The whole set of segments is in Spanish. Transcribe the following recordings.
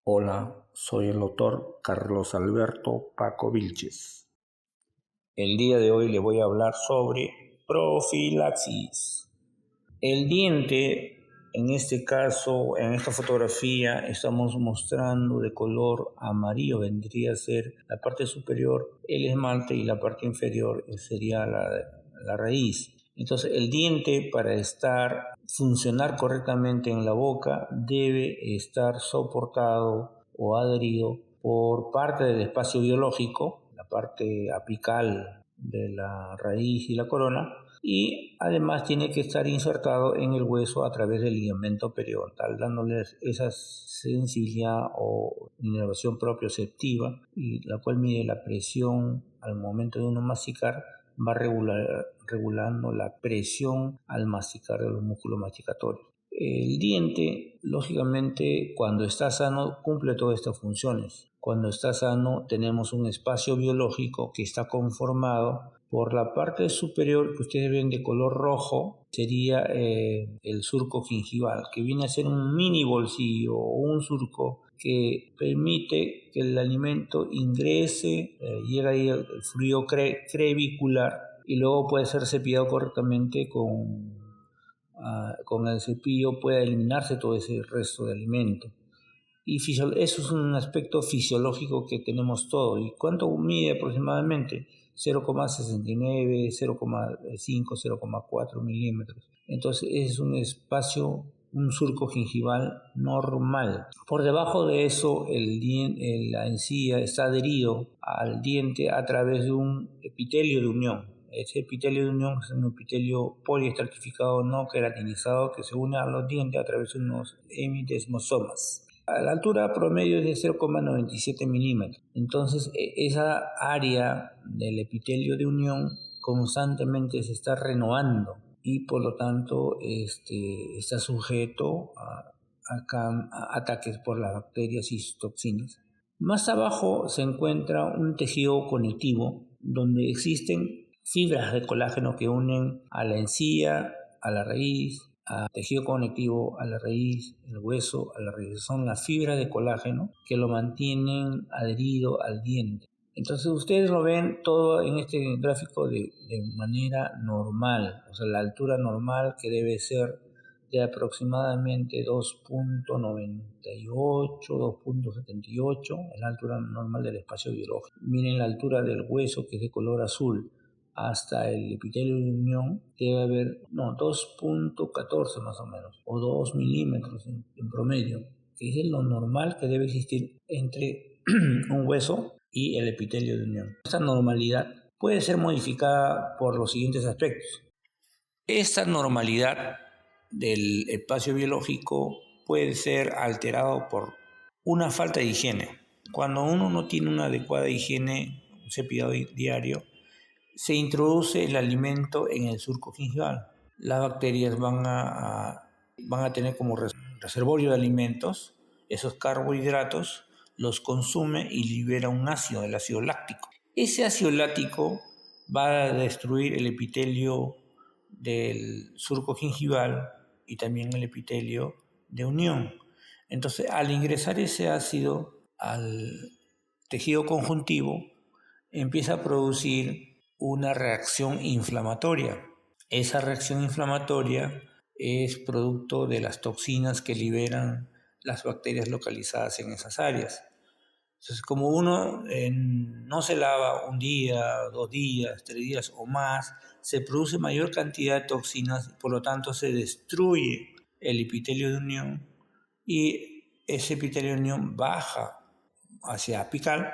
Hola, soy el doctor Carlos Alberto Paco Vilches. El día de hoy le voy a hablar sobre profilaxis. El diente, en este caso, en esta fotografía, estamos mostrando de color amarillo, vendría a ser la parte superior, el esmalte, y la parte inferior sería la raíz. Entonces, el diente, para funcionar correctamente en la boca, debe estar soportado o adherido por parte del espacio biológico, la parte apical de la raíz y la corona, y además tiene que estar insertado en el hueso a través del ligamento periodontal, dándoles esa sensibilidad o inervación propioceptiva, y la cual mide la presión al momento de uno masticar, va regulando la presión al masticar de los músculos masticatorios. El diente, lógicamente, cuando está sano, cumple todas estas funciones. Cuando está sano, tenemos un espacio biológico que está conformado por la parte superior, que ustedes ven de color rojo, sería el surco gingival, que viene a ser un mini bolsillo o un surco que permite que el alimento ingrese, llega ahí el fluido crevicular, y luego puede ser cepillado correctamente con el cepillo, puede eliminarse todo ese resto de alimento. Y eso es un aspecto fisiológico que tenemos todo. ¿Y cuánto mide aproximadamente? 0,69, 0,5, 0,4 milímetros. Entonces es un espacio, un surco gingival normal. Por debajo de eso, la encía está adherido al diente a través de un epitelio de unión. Ese epitelio de unión es un epitelio poliestratificado no queratinizado que se une a los dientes a través de unos hemidesmosomas. La altura promedio es de 0,97 milímetros. Entonces, esa área del epitelio de unión constantemente se está renovando y por lo tanto está sujeto a ataques por las bacterias y toxinas. Más abajo se encuentra un tejido conectivo donde existen fibras de colágeno que unen a la encía, a la raíz, al tejido conectivo, a la raíz, el hueso, a la raíz. Son las fibras de colágeno que lo mantienen adherido al diente. Entonces ustedes lo ven todo en este gráfico de manera normal, o sea, la altura normal, que debe ser de aproximadamente 2,98, 2,78, es la altura normal del espacio biológico. Miren la altura del hueso, que es de color azul, hasta el epitelio de unión, debe haber 2,14 más o menos, o 2 milímetros en promedio, que es lo normal que debe existir entre un hueso y el epitelio de unión. Esta normalidad puede ser modificada por los siguientes aspectos. Esta normalidad del espacio biológico puede ser alterado por una falta de higiene. Cuando uno no tiene una adecuada higiene, un cepillado diario, se introduce el alimento en el surco gingival. Las bacterias van a tener como reservorio de alimentos esos carbohidratos, los consume y libera un ácido, el ácido láctico. Ese ácido láctico va a destruir el epitelio del surco gingival y también el epitelio de unión. Entonces, al ingresar ese ácido al tejido conjuntivo, empieza a producir una reacción inflamatoria. Esa reacción inflamatoria es producto de las toxinas que liberan las bacterias localizadas en esas áreas. Entonces, como uno no se lava un día, 2 días, 3 días o más, se produce mayor cantidad de toxinas, por lo tanto se destruye el epitelio de unión y ese epitelio de unión baja hacia apical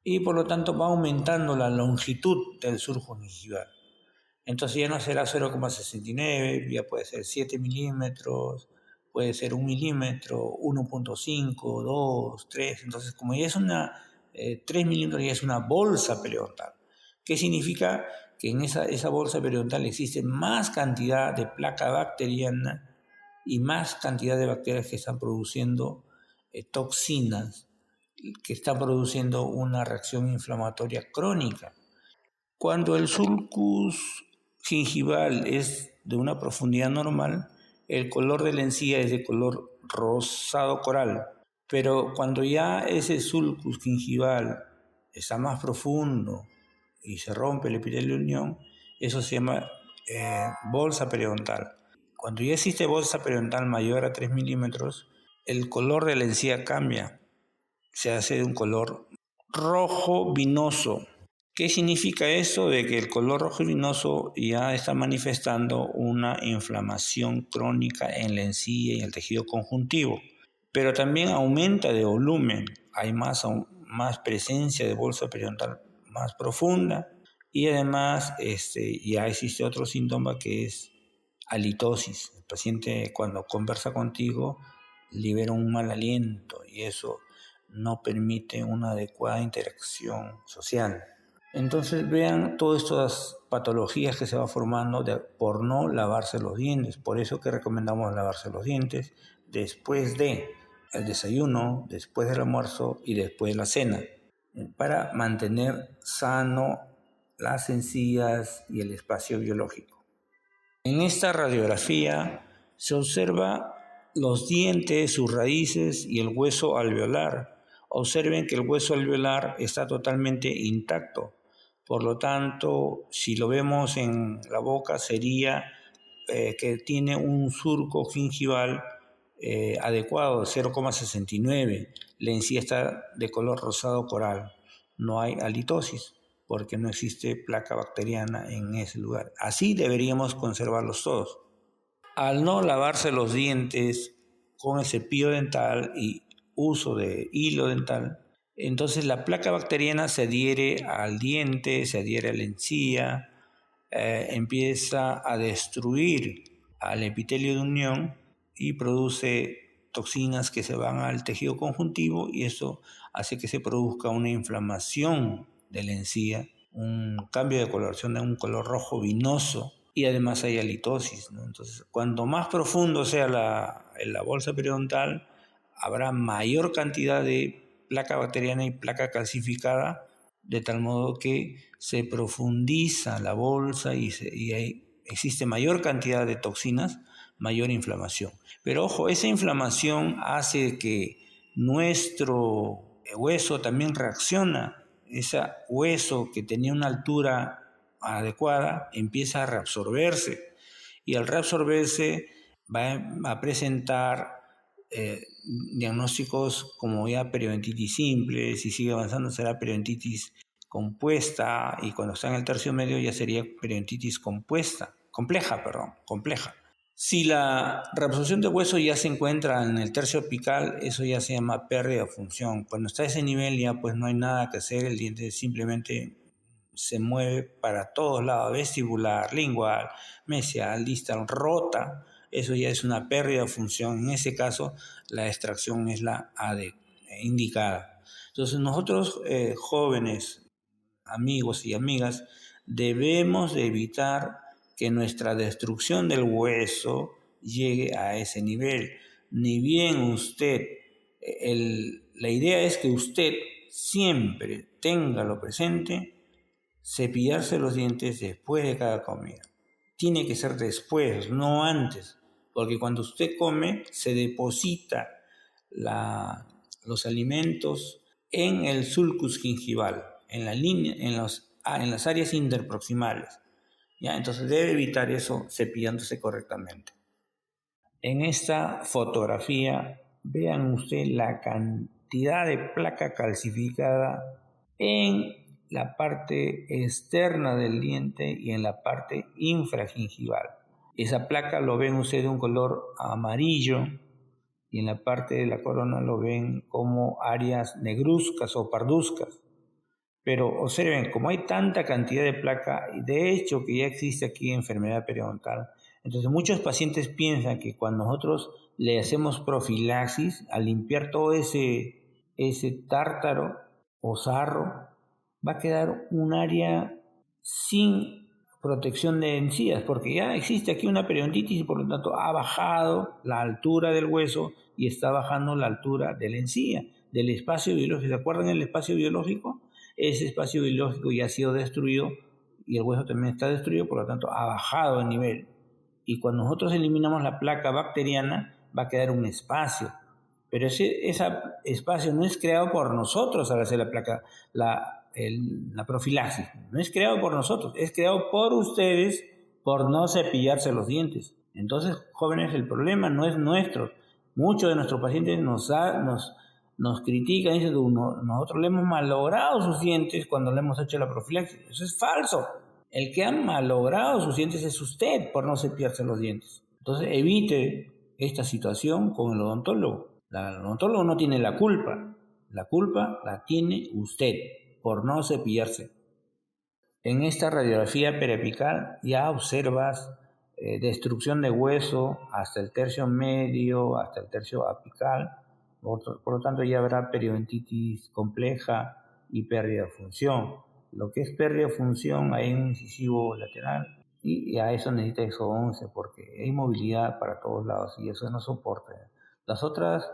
y por lo tanto va aumentando la longitud del surco gingival. Entonces ya no será 0,69, ya puede ser 7 milímetros, puede ser 1 milímetro, 1,5, 2, 3. Entonces, como ya es 3 milímetros, ya es una bolsa periodontal. ¿Qué significa? Que en esa bolsa periodontal existe más cantidad de placa bacteriana y más cantidad de bacterias que están produciendo toxinas, que están produciendo una reacción inflamatoria crónica. Cuando el sulcus gingival es de una profundidad normal, el color de la encía es de color rosado coral. Pero cuando ya ese sulcus gingival está más profundo y se rompe el epitelio de unión, eso se llama bolsa periodontal. Cuando ya existe bolsa periodontal mayor a 3 milímetros, el color de la encía cambia, se hace de un color rojo vinoso. ¿Qué significa esto? De que el color rojo vinoso ya está manifestando una inflamación crónica en la encía y en el tejido conjuntivo, pero también aumenta de volumen, hay más presencia de bolsa periodontal más profunda y además ya existe otro síntoma que es halitosis. El paciente cuando conversa contigo libera un mal aliento y eso no permite una adecuada interacción social. Entonces vean todas estas patologías que se van formando por no lavarse los dientes. Por eso que recomendamos lavarse los dientes después de el desayuno, después del almuerzo y después de la cena, para mantener sano las encías y el espacio biológico. En esta radiografía se observa los dientes, sus raíces y el hueso alveolar. Observen que el hueso alveolar está totalmente intacto. Por lo tanto, si lo vemos en la boca, sería que tiene un surco gingival adecuado, 0,69. La encía está de color rosado coral. No hay halitosis porque no existe placa bacteriana en ese lugar. Así deberíamos conservarlos todos. Al no lavarse los dientes con el cepillo dental y uso de hilo dental, entonces la placa bacteriana se adhiere al diente, se adhiere a la encía, empieza a destruir al epitelio de unión y produce toxinas que se van al tejido conjuntivo y eso hace que se produzca una inflamación de la encía, un cambio de coloración de un color rojo vinoso y además hay halitosis, ¿no? Entonces, cuanto más profundo sea la bolsa periodontal, habrá mayor cantidad de placa bacteriana y placa calcificada, de tal modo que se profundiza la bolsa y existe mayor cantidad de toxinas, mayor inflamación. Pero ojo, esa inflamación hace que nuestro hueso también reacciona. Ese hueso que tenía una altura adecuada empieza a reabsorberse y al reabsorberse va a presentar diagnósticos como ya periodontitis simple, si sigue avanzando será periodontitis compuesta y cuando está en el tercio medio ya sería periodontitis compleja. Si la reabsorción de hueso ya se encuentra en el tercio apical, eso ya se llama pérdida de función. Cuando está a ese nivel ya pues no hay nada que hacer, el diente simplemente se mueve para todos lados, vestibular, lingual, mesial, distal, rota. Eso ya es una pérdida de función. En ese caso, la extracción es la indicada. Entonces, nosotros jóvenes, amigos y amigas, debemos de evitar que nuestra destrucción del hueso llegue a ese nivel. Ni bien usted, la idea es que usted siempre téngalo presente, cepillarse los dientes después de cada comida. Tiene que ser después, no antes, porque cuando usted come se deposita los alimentos en el sulcus gingival, en las áreas interproximales. ¿Ya? Entonces debe evitar eso cepillándose correctamente. En esta fotografía vean usted la cantidad de placa calcificada en la parte externa del diente y en la parte infragingival. Esa placa lo ven ustedes de un color amarillo y en la parte de la corona lo ven como áreas negruzcas o parduzcas. Pero observen, como hay tanta cantidad de placa, de hecho que ya existe aquí enfermedad periodontal, entonces muchos pacientes piensan que cuando nosotros le hacemos profilaxis, al limpiar todo ese tártaro o sarro, va a quedar un área sin protección de encías, porque ya existe aquí una periodontitis y por lo tanto ha bajado la altura del hueso y está bajando la altura de la encía, del espacio biológico. ¿Se acuerdan del espacio biológico? Ese espacio biológico ya ha sido destruido y el hueso también está destruido, por lo tanto ha bajado de nivel. Y cuando nosotros eliminamos la placa bacteriana va a quedar un espacio, Pero ese espacio no es creado por nosotros al hacer la profilaxis. No es creado por nosotros, es creado por ustedes por no cepillarse los dientes. Entonces, jóvenes, el problema no es nuestro. Muchos de nuestros pacientes nos critican y dicen, nosotros le hemos malogrado sus dientes cuando le hemos hecho la profilaxis. Eso es falso. El que ha malogrado sus dientes es usted por no cepillarse los dientes. Entonces, evite esta situación con el odontólogo. El odontólogo no tiene la culpa. La culpa la tiene usted por no cepillarse. En esta radiografía periapical ya observas destrucción de hueso hasta el tercio medio, hasta el tercio apical. Por lo tanto, ya habrá periodontitis compleja y pérdida de función. Lo que es pérdida de función, hay un incisivo lateral y a eso necesita ISO 11 porque hay movilidad para todos lados y eso no soporta. Las otras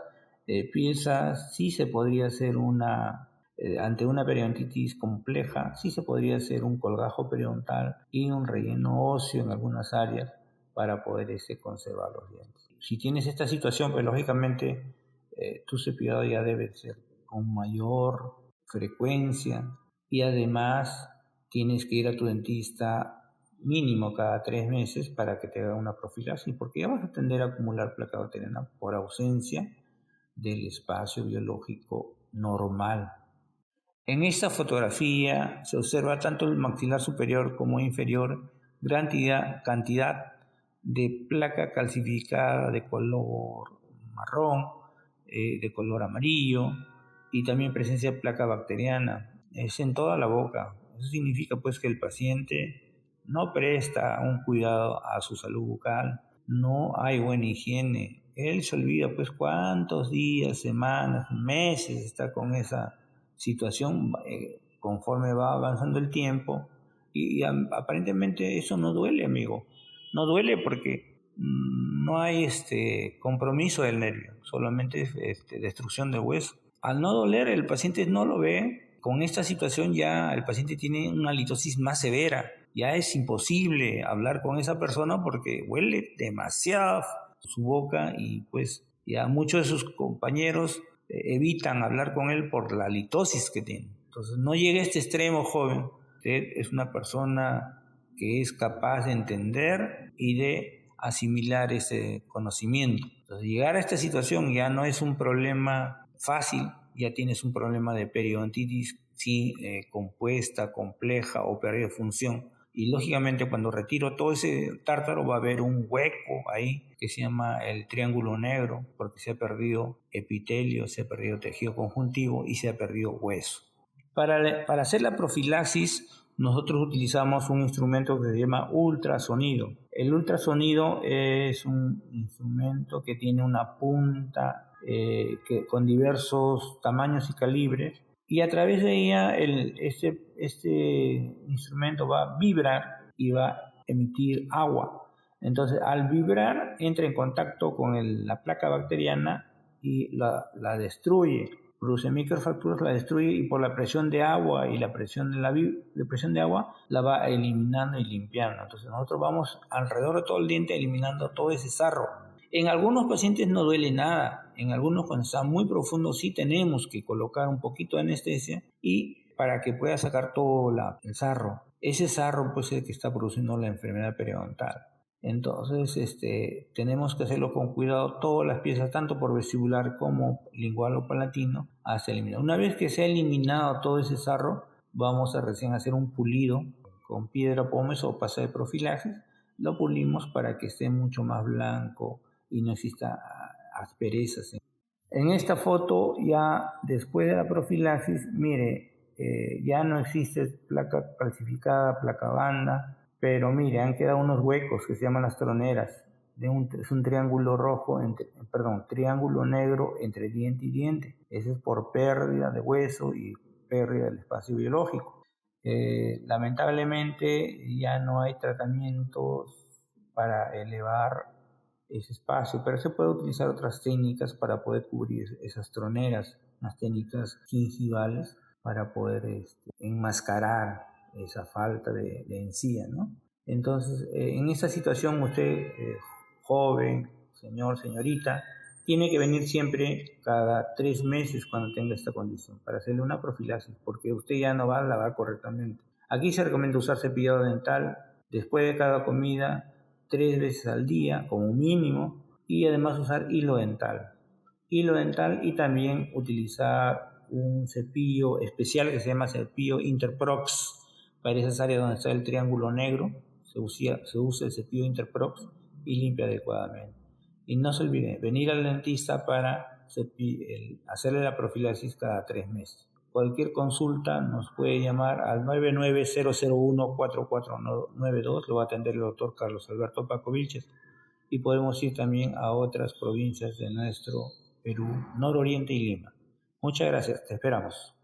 piezas sí se podría hacer ante una periodontitis compleja, sí se podría hacer un colgajo periodontal y un relleno óseo en algunas áreas para poder conservar los dientes. Si tienes esta situación, pues lógicamente tu cepillado ya debe ser con mayor frecuencia y además tienes que ir a tu dentista mínimo cada 3 meses para que te haga una profilaxis porque ya vas a tender a acumular placa bacteriana por ausencia del espacio biológico normal. En esta fotografía se observa tanto el maxilar superior como inferior gran cantidad de placa calcificada de color marrón, de color amarillo y también presencia de placa bacteriana. Es en toda la boca. Eso significa pues que el paciente no presta un cuidado a su salud bucal, no hay buena higiene. Él se olvida pues cuántos días, semanas, meses está con esa situación conforme va avanzando el tiempo y aparentemente eso no duele, amigo. No duele porque no hay compromiso del nervio, solamente es destrucción de hueso. Al no doler, el paciente no lo ve. Con esta situación ya el paciente tiene una litosis más severa. Ya es imposible hablar con esa persona porque huele demasiado su boca y pues ya muchos de sus compañeros evitan hablar con él por la litosis que tiene. Entonces no llegue a este extremo, joven. Usted es una persona que es capaz de entender y de asimilar ese conocimiento. Entonces llegar a esta situación ya no es un problema fácil, ya tienes un problema de periodontitis compuesta, compleja o pérdida de función. Y lógicamente cuando retiro todo ese tártaro va a haber un hueco ahí que se llama el triángulo negro porque se ha perdido epitelio, se ha perdido tejido conjuntivo y se ha perdido hueso. Para hacer la profilaxis nosotros utilizamos un instrumento que se llama ultrasonido. El ultrasonido es un instrumento que tiene una punta con diversos tamaños y calibres y a través de ella este instrumento va a vibrar y va a emitir agua. Entonces al vibrar entra en contacto con la placa bacteriana y la destruye. Produce microfracturas, la destruye y por la presión de agua y la presión de presión de agua la va eliminando y limpiando. Entonces nosotros vamos alrededor de todo el diente eliminando todo ese sarro. En algunos pacientes no duele nada, en algunos cuando está muy profundo sí tenemos que colocar un poquito de anestesia y para que pueda sacar todo el sarro. Ese sarro pues es el que está produciendo la enfermedad periodontal. Entonces tenemos que hacerlo con cuidado todas las piezas, tanto por vestibular como lingual o palatino, hasta eliminar. Una vez que se ha eliminado todo ese sarro, vamos a recién hacer un pulido con piedra pómez o pasta de profilaxis. Lo pulimos para que esté mucho más blanco y no exista asperezas. En esta foto ya después de la profilaxis, mire, ya no existe placa calcificada, placa banda, pero mire, han quedado unos huecos que se llaman las troneras. Es un triángulo triángulo negro entre diente y diente. Eso es por pérdida de hueso y pérdida del espacio biológico. Lamentablemente ya no hay tratamientos para elevar ese espacio, pero se puede utilizar otras técnicas para poder cubrir esas troneras, unas técnicas gingivales para poder enmascarar esa falta de encía, ¿no? Entonces, en esa situación usted, joven, señor, señorita, Tiene que venir siempre cada 3 meses cuando tenga esta condición para hacerle una profilaxis, porque usted ya no va a lavar correctamente. Aquí se recomienda usar cepillado dental después de cada comida 3 veces al día como mínimo, y además usar hilo dental. Hilo dental y también utilizar un cepillo especial que se llama cepillo Interprox. Para esas áreas donde está el triángulo negro se usa el cepillo Interprox y limpia adecuadamente. Y no se olvide, venir al dentista para hacerle la profilaxis cada 3 meses. Cualquier consulta nos puede llamar al 990014492. Lo va a atender el doctor Carlos Alberto Paco Vilches. Y podemos ir también a otras provincias de nuestro Perú, Nororiente y Lima. Muchas gracias, te esperamos.